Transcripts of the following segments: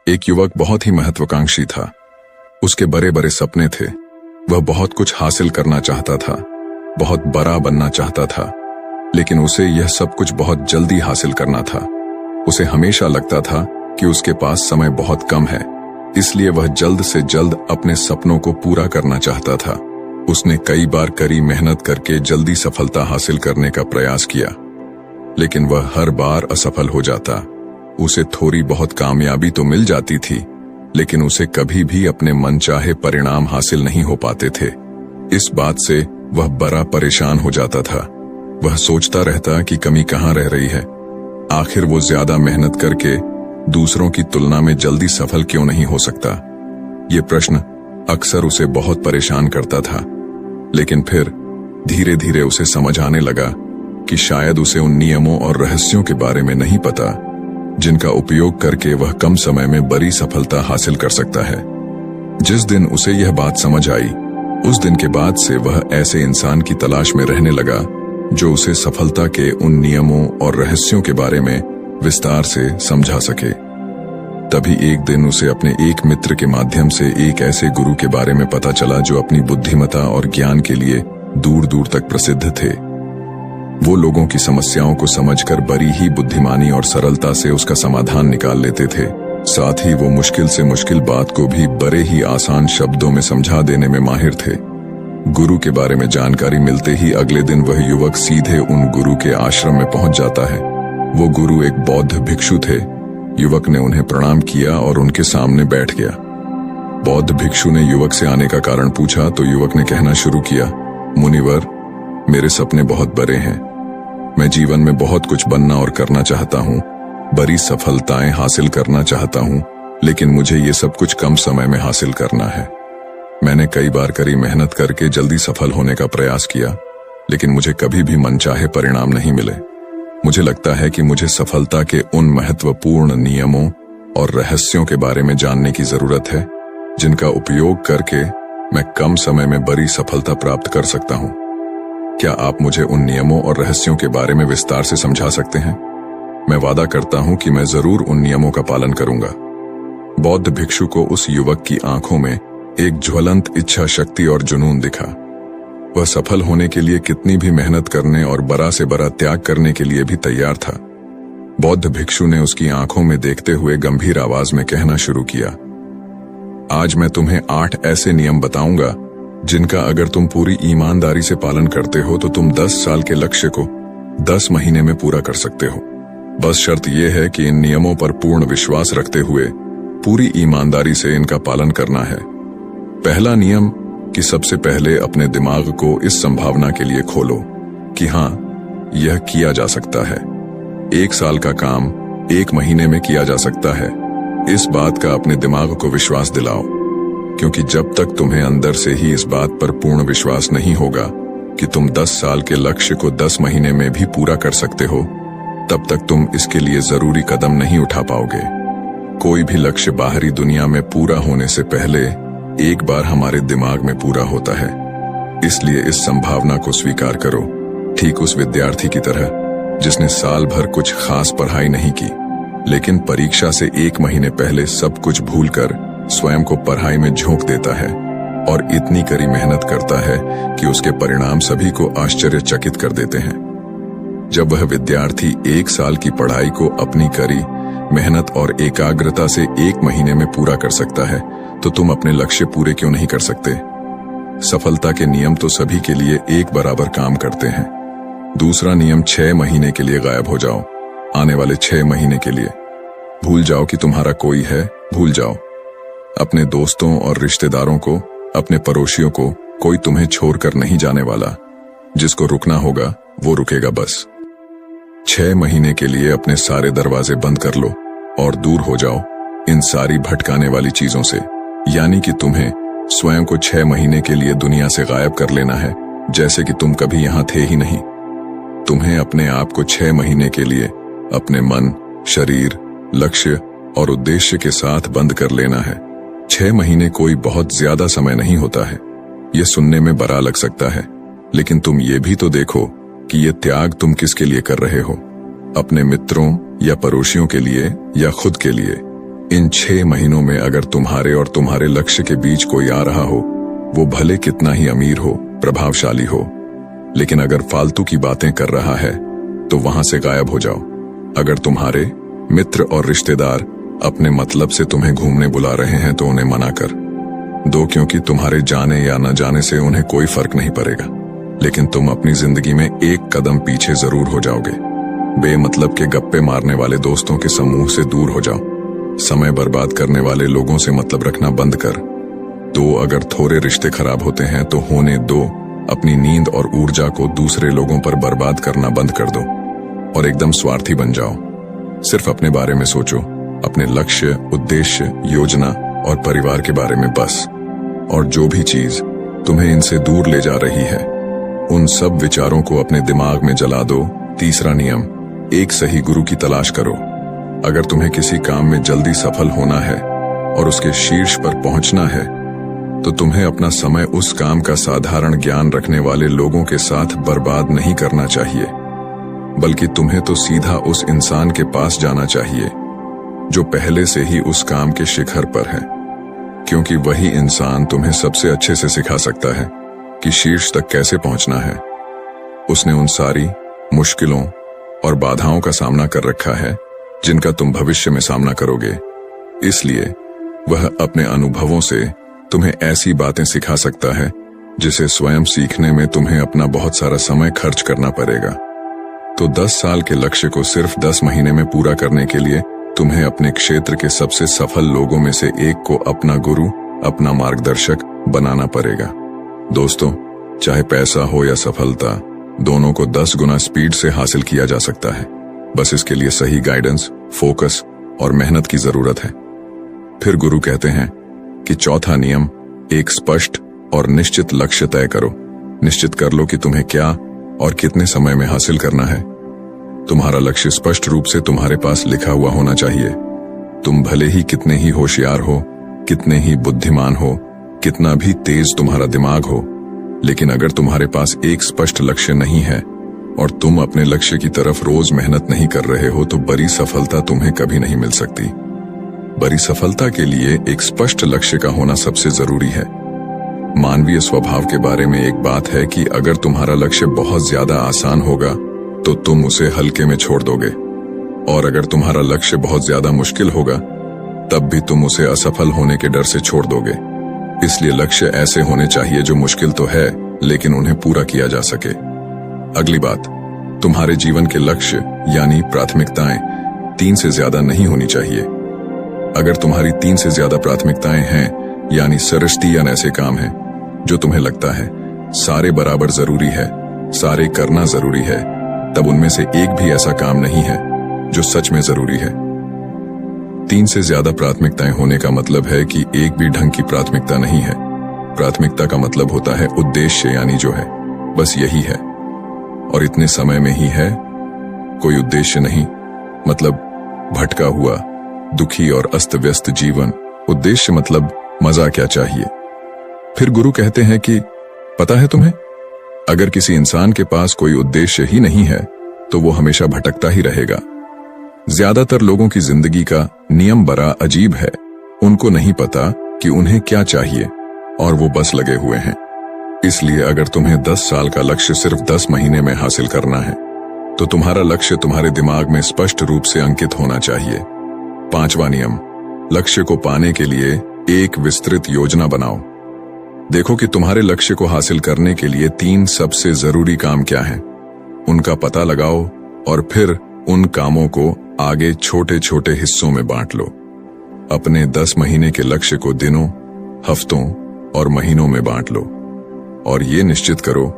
एक युवक बहुत ही महत्वाकांक्षी था। उसके बड़े बड़े सपने थे। वह बहुत कुछ हासिल करना चाहता था, बहुत बड़ा बनना चाहता था, लेकिन उसे यह सब कुछ बहुत जल्दी हासिल करना था। उसे हमेशा लगता था कि उसके पास समय बहुत कम है, इसलिए वह जल्द से जल्द अपने सपनों को पूरा करना चाहता था। उसने कई बार कड़ी मेहनत करके जल्दी सफलता हासिल करने का प्रयास किया, लेकिन वह हर बार असफल हो जाता। उसे थोड़ी बहुत कामयाबी तो मिल जाती थी, लेकिन उसे कभी भी अपने मनचाहे परिणाम हासिल नहीं हो पाते थे। इस बात से वह बड़ा परेशान हो जाता था। वह सोचता रहता कि कमी कहाँ रह रही है। आखिर वो ज्यादा मेहनत करके दूसरों की तुलना में जल्दी सफल क्यों नहीं हो सकता। ये प्रश्न अक्सर उसे बहुत परेशान करता था, लेकिन फिर धीरे धीरे उसे समझ आने लगा कि शायद उसे उन नियमों और रहस्यों के बारे में नहीं पता जिनका उपयोग करके वह कम समय में बड़ी सफलता हासिल कर सकता है। जिस दिन उसे यह बात समझ आई, उस दिन के बाद से वह ऐसे इंसान की तलाश में रहने लगा जो उसे सफलता के उन नियमों और रहस्यों के बारे में विस्तार से समझा सके। तभी एक दिन उसे अपने एक मित्र के माध्यम से एक ऐसे गुरु के बारे में पता चला जो अपनी बुद्धिमत्ता और ज्ञान के लिए दूर दूर तक प्रसिद्ध थे। वो लोगों की समस्याओं को समझकर बड़ी ही बुद्धिमानी और सरलता से उसका समाधान निकाल लेते थे। साथ ही वो मुश्किल से मुश्किल बात को भी बड़े ही आसान शब्दों में समझा देने में माहिर थे। गुरु के बारे में जानकारी मिलते ही अगले दिन वह युवक सीधे उन गुरु के आश्रम में पहुंच जाता है। वो गुरु एक बौद्ध भिक्षु थे। युवक ने उन्हें प्रणाम किया और उनके सामने बैठ गया। बौद्ध भिक्षु ने युवक से आने का कारण पूछा तो युवक ने कहना शुरू किया, मुनिवर, मेरे सपने बहुत बड़े हैं। मैं जीवन में बहुत कुछ बनना और करना चाहता हूँ, बड़ी सफलताएं हासिल करना चाहता हूँ, लेकिन मुझे ये सब कुछ कम समय में हासिल करना है। मैंने कई बार कड़ी मेहनत करके जल्दी सफल होने का प्रयास किया, लेकिन मुझे कभी भी मनचाहे परिणाम नहीं मिले। मुझे लगता है कि मुझे सफलता के उन महत्वपूर्ण नियमों और रहस्यों के बारे में जानने की जरूरत है जिनका उपयोग करके मैं कम समय में बड़ी सफलता प्राप्त कर सकता हूँ। क्या आप मुझे उन नियमों और रहस्यों के बारे में विस्तार से समझा सकते हैं? मैं वादा करता हूं कि मैं जरूर उन नियमों का पालन करूंगा। बौद्ध भिक्षु को उस युवक की आंखों में एक ज्वलंत इच्छा शक्ति और जुनून दिखा। वह सफल होने के लिए कितनी भी मेहनत करने और बड़ा से बड़ा त्याग करने के लिए भी तैयार था। बौद्ध भिक्षु ने उसकी आंखों में देखते हुए गंभीर आवाज में कहना शुरू किया, आज मैं तुम्हें 8 ऐसे नियम बताऊंगा जिनका अगर तुम पूरी ईमानदारी से पालन करते हो तो तुम 10 साल के लक्ष्य को 10 महीने में पूरा कर सकते हो। बस शर्त यह है कि इन नियमों पर पूर्ण विश्वास रखते हुए पूरी ईमानदारी से इनका पालन करना है। पहला नियम कि सबसे पहले अपने दिमाग को इस संभावना के लिए खोलो कि हाँ, यह किया जा सकता है। 1 साल का काम 1 महीने में किया जा सकता है। इस बात का अपने दिमाग को विश्वास दिलाओ, क्योंकि जब तक तुम्हें अंदर से ही इस बात पर पूर्ण विश्वास नहीं होगा कि तुम 10 साल के लक्ष्य को 10 महीने में भी पूरा कर सकते हो, तब तक तुम इसके लिए जरूरी कदम नहीं उठा पाओगे। कोई भी लक्ष्य बाहरी दुनिया में पूरा होने से पहले एक बार हमारे दिमाग में पूरा होता है। इसलिए इस संभावना को स्वीकार करो, ठीक उस विद्यार्थी की तरह जिसने साल भर कुछ खास पढ़ाई नहीं की, लेकिन परीक्षा से 1 महीने पहले सब कुछ भूलकर स्वयं को पढ़ाई में झोंक देता है और इतनी कड़ी मेहनत करता है कि उसके परिणाम सभी को आश्चर्यचकित कर देते हैं। जब वह विद्यार्थी 1 साल की पढ़ाई को अपनी कड़ी मेहनत और एकाग्रता से 1 महीने में पूरा कर सकता है, तो तुम अपने लक्ष्य पूरे क्यों नहीं कर सकते? सफलता के नियम तो सभी के लिए एक बराबर काम करते हैं। दूसरा नियम 6 महीने के लिए गायब हो जाओ। आने वाले 6 महीने के लिए भूल जाओ कि तुम्हारा कोई है, भूल जाओ। अपने दोस्तों और रिश्तेदारों को, अपने पड़ोसियों को, कोई तुम्हें छोड़कर नहीं जाने वाला। जिसको रुकना होगा वो रुकेगा बस। 6 महीने के लिए अपने सारे दरवाजे बंद कर लो और दूर हो जाओ इन सारी भटकाने वाली चीजों से। यानी कि तुम्हें स्वयं को 6 महीने के लिए दुनिया से गायब कर लेना है, जैसे कि तुम कभी यहां थे ही नहीं। तुम्हें अपने आप को 6 महीने के लिए अपने मन, शरीर, लक्ष्य और उद्देश्य के साथ बंद कर लेना है। 6 महीने कोई बहुत ज्यादा समय नहीं होता है। यह सुनने में बड़ा लग सकता है, लेकिन तुम ये भी तो देखो कि ये त्याग तुम किसके लिए कर रहे हो। अपने मित्रों या पड़ोसियों के लिए या खुद के लिए। इन 6 महीनों में अगर तुम्हारे और तुम्हारे लक्ष्य के बीच कोई आ रहा हो, वो भले कितना ही अमीर हो, प्रभावशाली हो, लेकिन अगर फालतू की बातें कर रहा है तो वहां से गायब हो जाओ। अगर तुम्हारे मित्र और रिश्तेदार अपने मतलब से तुम्हें घूमने बुला रहे हैं तो उन्हें मना कर दो, क्योंकि तुम्हारे जाने या न जाने से उन्हें कोई फर्क नहीं पड़ेगा, लेकिन तुम अपनी जिंदगी में एक कदम पीछे जरूर हो जाओगे। बेमतलब के गप्पे मारने वाले दोस्तों के समूह से दूर हो जाओ। समय बर्बाद करने वाले लोगों से मतलब रखना बंद कर दो। अगर थोड़े रिश्ते खराब होते हैं तो होने दो। अपनी नींद और ऊर्जा को दूसरे लोगों पर बर्बाद करना बंद कर दो और एकदम स्वार्थी बन जाओ। सिर्फ अपने बारे में सोचो, अपने लक्ष्य, उद्देश्य, योजना और परिवार के बारे में बस। और जो भी चीज तुम्हें इनसे दूर ले जा रही है, उन सब विचारों को अपने दिमाग में जला दो। तीसरा नियम, एक सही गुरु की तलाश करो। अगर तुम्हें किसी काम में जल्दी सफल होना है और उसके शीर्ष पर पहुंचना है, तो तुम्हें अपना समय उस काम का साधारण ज्ञान रखने वाले लोगों के साथ बर्बाद नहीं करना चाहिए, बल्कि तुम्हें तो सीधा उस इंसान के पास जाना चाहिए जो पहले से ही उस काम के शिखर पर है, क्योंकि वही इंसान तुम्हें सबसे अच्छे से सिखा सकता है कि शीर्ष तक कैसे पहुंचना है। उसने उन सारी मुश्किलों और बाधाओं का सामना कर रखा है जिनका तुम भविष्य में सामना करोगे। इसलिए वह अपने अनुभवों से तुम्हें ऐसी बातें सिखा सकता है जिसे स्वयं सीखने में तुम्हें अपना बहुत सारा समय खर्च करना पड़ेगा। तो 10 साल के लक्ष्य को सिर्फ 10 महीने में पूरा करने के लिए तुम्हें अपने क्षेत्र के सबसे सफल लोगों में से एक को अपना गुरु, अपना मार्गदर्शक बनाना पड़ेगा। दोस्तों, चाहे पैसा हो या सफलता, दोनों को 10 गुना स्पीड से हासिल किया जा सकता है। बस इसके लिए सही गाइडेंस, फोकस और मेहनत की जरूरत है। फिर गुरु कहते हैं कि चौथा नियम, एक स्पष्ट और निश्चित लक्ष्य तय करो। निश्चित कर लो कि तुम्हें क्या और कितने समय में हासिल करना है। तुम्हारा लक्ष्य स्पष्ट रूप से तुम्हारे पास लिखा हुआ होना चाहिए। तुम भले ही कितने ही होशियार हो, कितने ही बुद्धिमान हो, कितना भी तेज तुम्हारा दिमाग हो, लेकिन अगर तुम्हारे पास एक स्पष्ट लक्ष्य नहीं है और तुम अपने लक्ष्य की तरफ रोज मेहनत नहीं कर रहे हो, तो बड़ी सफलता तुम्हें कभी नहीं मिल सकती। बड़ी सफलता के लिए एक स्पष्ट लक्ष्य का होना सबसे जरूरी है। मानवीय स्वभाव के बारे में एक बात है कि अगर तुम्हारा लक्ष्य बहुत ज्यादा आसान होगा तो तुम उसे हल्के में छोड़ दोगे, और अगर तुम्हारा लक्ष्य बहुत ज्यादा मुश्किल होगा तब भी तुम उसे असफल होने के डर से छोड़ दोगे। इसलिए लक्ष्य ऐसे होने चाहिए जो मुश्किल तो है लेकिन उन्हें पूरा किया जा सके। अगली बात, तुम्हारे जीवन के लक्ष्य यानी प्राथमिकताएं 3 से ज्यादा नहीं होनी चाहिए। अगर तुम्हारी 3 से ज्यादा प्राथमिकताएं हैं, यानी सरस्ती या ऐसे काम हैं जो तुम्हें लगता है सारे बराबर जरूरी है, सारे करना जरूरी है, तब उनमें से एक भी ऐसा काम नहीं है जो सच में जरूरी है। 3 से ज्यादा प्राथमिकताएं होने का मतलब है कि एक भी ढंग की प्राथमिकता नहीं है। प्राथमिकता का मतलब होता है उद्देश्य, यानी जो है बस यही है और इतने समय में ही है, कोई उद्देश्य नहीं। मतलब भटका हुआ, दुखी और अस्त व्यस्त जीवन। उद्देश्य मतलब मजा क्या चाहिए। फिर गुरु कहते हैं कि पता है तुम्हें, अगर किसी इंसान के पास कोई उद्देश्य ही नहीं है तो वो हमेशा भटकता ही रहेगा। ज्यादातर लोगों की जिंदगी का नियम बड़ा अजीब है। उनको नहीं पता कि उन्हें क्या चाहिए और वो बस लगे हुए हैं। इसलिए अगर तुम्हें 10 साल का लक्ष्य सिर्फ 10 महीने में हासिल करना है तो तुम्हारा लक्ष्य तुम्हारे दिमाग में स्पष्ट रूप से अंकित होना चाहिए। 5वां नियम, लक्ष्य को पाने के लिए एक विस्तृत योजना बनाओ। देखो कि तुम्हारे लक्ष्य को हासिल करने के लिए 3 सबसे जरूरी काम क्या हैं। उनका पता लगाओ और फिर उन कामों को आगे छोटे छोटे हिस्सों में बांट लो। अपने 10 महीने के लक्ष्य को दिनों, हफ्तों और महीनों में बांट लो और ये निश्चित करो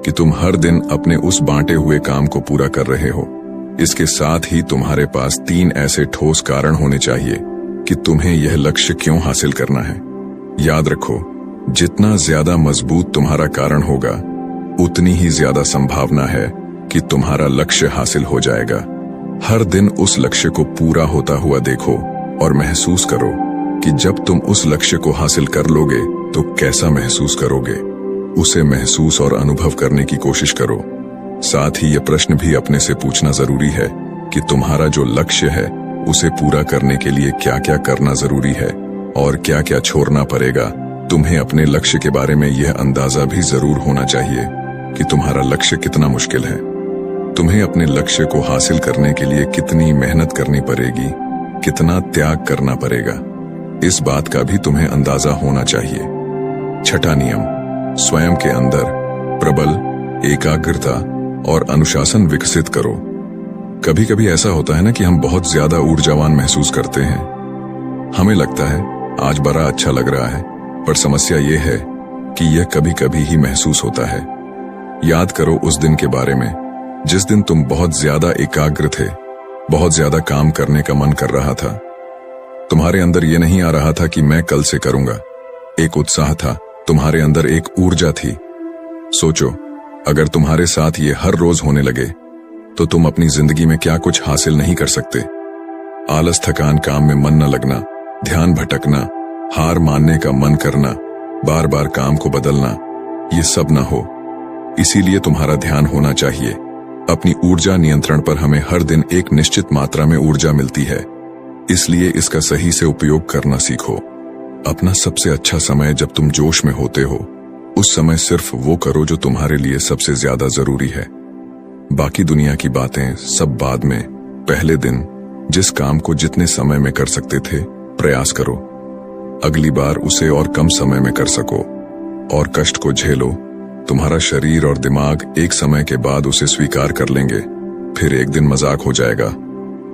कि तुम हर दिन अपने उस बांटे हुए काम को पूरा कर रहे हो। इसके साथ ही तुम्हारे पास 3 ऐसे ठोस कारण होने चाहिए कि तुम्हें यह लक्ष्य क्यों हासिल करना है। याद रखो, जितना ज्यादा मजबूत तुम्हारा कारण होगा, उतनी ही ज्यादा संभावना है कि तुम्हारा लक्ष्य हासिल हो जाएगा। हर दिन उस लक्ष्य को पूरा होता हुआ देखो और महसूस करो कि जब तुम उस लक्ष्य को हासिल कर लोगे तो कैसा महसूस करोगे। उसे महसूस और अनुभव करने की कोशिश करो। साथ ही यह प्रश्न भी अपने से पूछना जरूरी है कि तुम्हारा जो लक्ष्य है उसे पूरा करने के लिए क्या क्या करना जरूरी है और क्या क्या छोड़ना पड़ेगा। तुम्हें अपने लक्ष्य के बारे में यह अंदाजा भी जरूर होना चाहिए कि तुम्हारा लक्ष्य कितना मुश्किल है। तुम्हें अपने लक्ष्य को हासिल करने के लिए कितनी मेहनत करनी पड़ेगी, कितना त्याग करना पड़ेगा, इस बात का भी तुम्हें अंदाजा होना चाहिए। छठा नियम, स्वयं के अंदर प्रबल एकाग्रता और अनुशासन विकसित करो। कभी कभी ऐसा होता है ना कि हम बहुत ज्यादा ऊर्जावान महसूस करते हैं। हमें लगता है आज बड़ा अच्छा लग रहा है, पर समस्या यह है कि यह कभी कभी ही महसूस होता है। याद करो उस दिन के बारे में जिस दिन तुम बहुत ज्यादा एकाग्र थे, बहुत ज्यादा काम करने का मन कर रहा था। तुम्हारे अंदर यह नहीं आ रहा था कि मैं कल से करूंगा। एक उत्साह था, तुम्हारे अंदर एक ऊर्जा थी। सोचो, अगर तुम्हारे साथ ये हर रोज होने लगे तो तुम अपनी जिंदगी में क्या कुछ हासिल नहीं कर सकते। आलस, थकान, काम में मन न लगना, ध्यान भटकना, हार मानने का मन करना, बार बार काम को बदलना, ये सब न हो। इसीलिए तुम्हारा ध्यान होना चाहिए अपनी ऊर्जा नियंत्रण पर। हमें हर दिन एक निश्चित मात्रा में ऊर्जा मिलती है, इसलिए इसका सही से उपयोग करना सीखो। अपना सबसे अच्छा समय जब तुम जोश में होते हो, उस समय सिर्फ वो करो जो तुम्हारे लिए सबसे ज्यादा जरूरी है। बाकी दुनिया की बातें सब बाद में। पहले दिन जिस काम को जितने समय में कर सकते थे, प्रयास करो अगली बार उसे और कम समय में कर सको, और कष्ट को झेलो। तुम्हारा शरीर और दिमाग एक समय के बाद उसे स्वीकार कर लेंगे। फिर एक दिन मजाक हो जाएगा।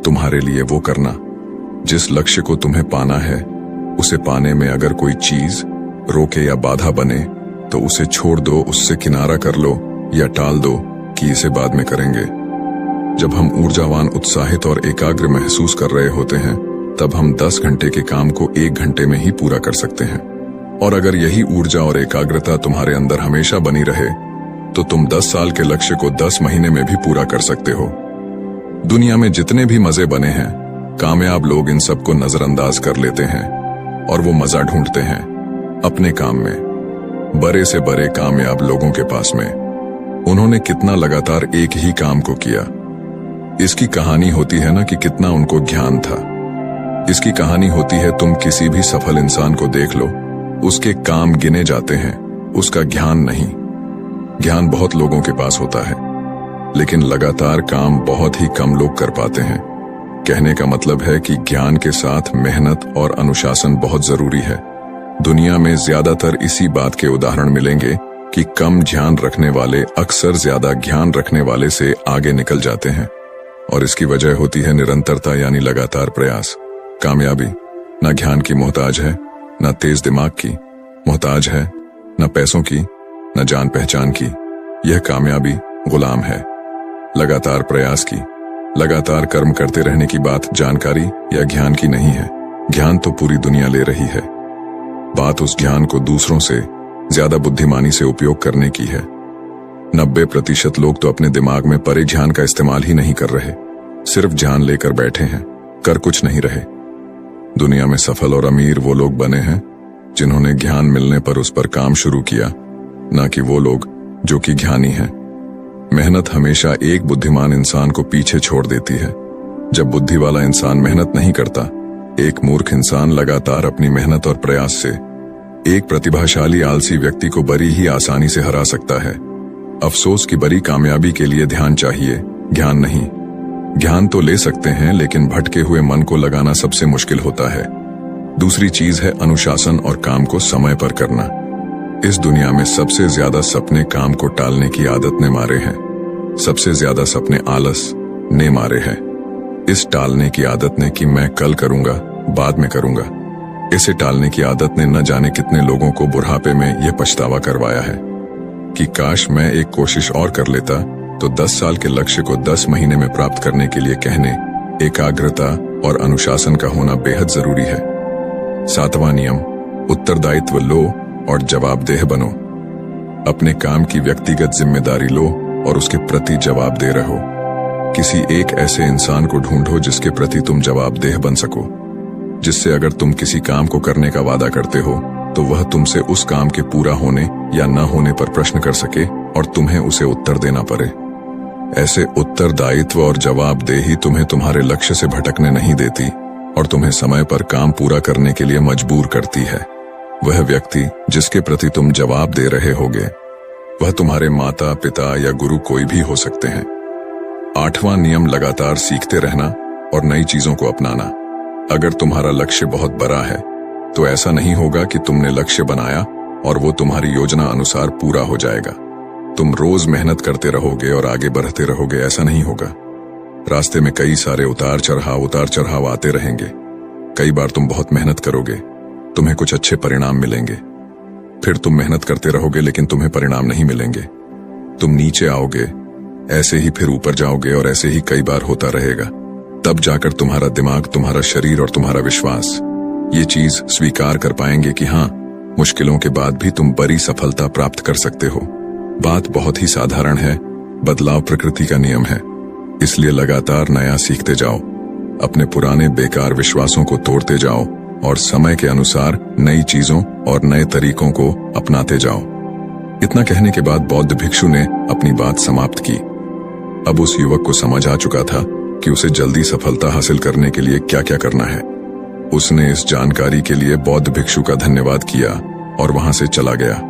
तुम्हारे लिए वो करना जिस लक्ष्य को तुम्हें पाना है, उसे पाने में अगर कोई चीज रोके या बाधा बने तो उसे छोड़ दो, उससे किनारा कर लो या टाल दो कि इसे बाद में करेंगे। जब हम ऊर्जावान, उत्साहित और एकाग्र महसूस कर रहे होते हैं, तब हम 10 घंटे के काम को 1 घंटे में ही पूरा कर सकते हैं। और अगर यही ऊर्जा और एकाग्रता तुम्हारे अंदर हमेशा बनी रहे तो तुम 10 साल के लक्ष्य को 10 महीने में भी पूरा कर सकते हो। दुनिया में जितने भी मजे बने हैं, कामयाब लोग इन सबको नजरअंदाज कर लेते हैं और वो मजा ढूंढते हैं अपने काम में। बड़े से बड़े कामयाब लोगों के पास में उन्होंने कितना लगातार एक ही काम को किया। इसकी कहानी होती है ना कि कितना उनको ज्ञान था। इसकी कहानी होती है, तुम किसी भी सफल इंसान को देख लो, उसके काम गिने जाते हैं, उसका ज्ञान नहीं। ज्ञान बहुत लोगों के पास होता है, लेकिन लगातार काम बहुत ही कम लोग कर पाते हैं। कहने का मतलब है कि ज्ञान के साथ मेहनत और अनुशासन बहुत जरूरी है। दुनिया में ज्यादातर इसी बात के उदाहरण मिलेंगे कि कम ध्यान रखने वाले अक्सर ज्यादा ज्ञान रखने वाले से आगे निकल जाते हैं, और इसकी वजह होती है निरंतरता, यानी लगातार प्रयास। कामयाबी न ज्ञान की मोहताज है, न तेज दिमाग की मोहताज है, न पैसों की, न जान पहचान की। यह कामयाबी गुलाम है लगातार प्रयास की। लगातार कर्म करते रहने की बात जानकारी या ज्ञान की नहीं है। ज्ञान तो पूरी दुनिया ले रही है, बात उस ज्ञान को दूसरों से ज्यादा बुद्धिमानी से उपयोग करने की है। 90% लोग तो अपने दिमाग में परे ज्ञान का इस्तेमाल ही नहीं कर रहे, सिर्फ ज्ञान लेकर बैठे हैं, कर कुछ नहीं रहे। दुनिया में सफल और अमीर वो लोग बने हैं जिन्होंने ज्ञान मिलने पर उस पर काम शुरू किया, ना कि वो लोग जो कि ज्ञानी हैं। मेहनत हमेशा एक बुद्धिमान इंसान को पीछे छोड़ देती है। जब बुद्धि वाला इंसान मेहनत नहीं करता, एक मूर्ख इंसान लगातार अपनी मेहनत और प्रयास से एक प्रतिभाशाली आलसी व्यक्ति को बड़ी ही आसानी से हरा सकता है। अफसोस की बड़ी कामयाबी के लिए ध्यान चाहिए, ज्ञान नहीं। ज्ञान तो ले सकते हैं, लेकिन भटके हुए मन को लगाना सबसे मुश्किल होता है। दूसरी चीज है अनुशासन और काम को समय पर करना। इस दुनिया में सबसे ज्यादा सपने काम को टालने की आदत ने मारे हैं। सबसे ज्यादा सपने आलस ने मारे हैं। इस टालने की आदत ने कि मैं कल करूंगा, बाद में करूंगा, इसे टालने की आदत ने न जाने कितने लोगों को बुढ़ापे में यह पछतावा करवाया है कि काश मैं एक कोशिश और कर लेता तो 10 साल के लक्ष्य को 10 महीने में प्राप्त करने के लिए कहने एकाग्रता और अनुशासन का होना बेहद जरूरी है। 7वां नियम, उत्तरदायित्व लो और जवाबदेह बनो। अपने काम की व्यक्तिगत जिम्मेदारी लो और उसके प्रति जवाबदेह रहो। किसी एक ऐसे इंसान को ढूंढो जिसके प्रति तुम जवाबदेह बन सको, जिससे अगर तुम किसी काम को करने का वादा करते हो तो वह तुमसे उस काम के पूरा होने या न होने पर प्रश्न कर सके और तुम्हें उसे उत्तर देना पड़े। ऐसे उत्तरदायित्व और जवाबदेही तुम्हें तुम्हारे लक्ष्य से भटकने नहीं देती और तुम्हें समय पर काम पूरा करने के लिए मजबूर करती है। वह व्यक्ति जिसके प्रति तुम जवाब दे रहे होगे वह तुम्हारे माता पिता या गुरु कोई भी हो सकते हैं। 8वां नियम लगातार सीखते रहना और नई चीजों को अपनाना। अगर तुम्हारा लक्ष्य बहुत बड़ा है तो ऐसा नहीं होगा कि तुमने लक्ष्य बनाया और वो तुम्हारी योजना अनुसार पूरा हो जाएगा। तुम रोज मेहनत करते रहोगे और आगे बढ़ते रहोगे, ऐसा नहीं होगा। रास्ते में कई सारे उतार चढ़ाव आते रहेंगे। कई बार तुम बहुत मेहनत करोगे, तुम्हें कुछ अच्छे परिणाम मिलेंगे, फिर तुम मेहनत करते रहोगे लेकिन तुम्हें परिणाम नहीं मिलेंगे। तुम नीचे आओगे, ऐसे ही फिर ऊपर जाओगे और ऐसे ही कई बार होता रहेगा। तब जाकर तुम्हारा दिमाग, तुम्हारा शरीर और तुम्हारा विश्वास ये चीज स्वीकार कर पाएंगे कि हाँ, मुश्किलों के बाद भी तुम बड़ी सफलता प्राप्त कर सकते हो। बात बहुत ही साधारण है, बदलाव प्रकृति का नियम है, इसलिए लगातार नया सीखते जाओ, अपने पुराने बेकार विश्वासों को तोड़ते जाओ और समय के अनुसार नई चीजों और नए तरीकों को अपनाते जाओ। इतना कहने के बाद बौद्ध भिक्षु ने अपनी बात समाप्त की। अब उस युवक को समझ आ चुका था कि उसे जल्दी सफलता हासिल करने के लिए क्या क्या करना है। उसने इस जानकारी के लिए बौद्ध भिक्षु का धन्यवाद किया और वहां से चला गया।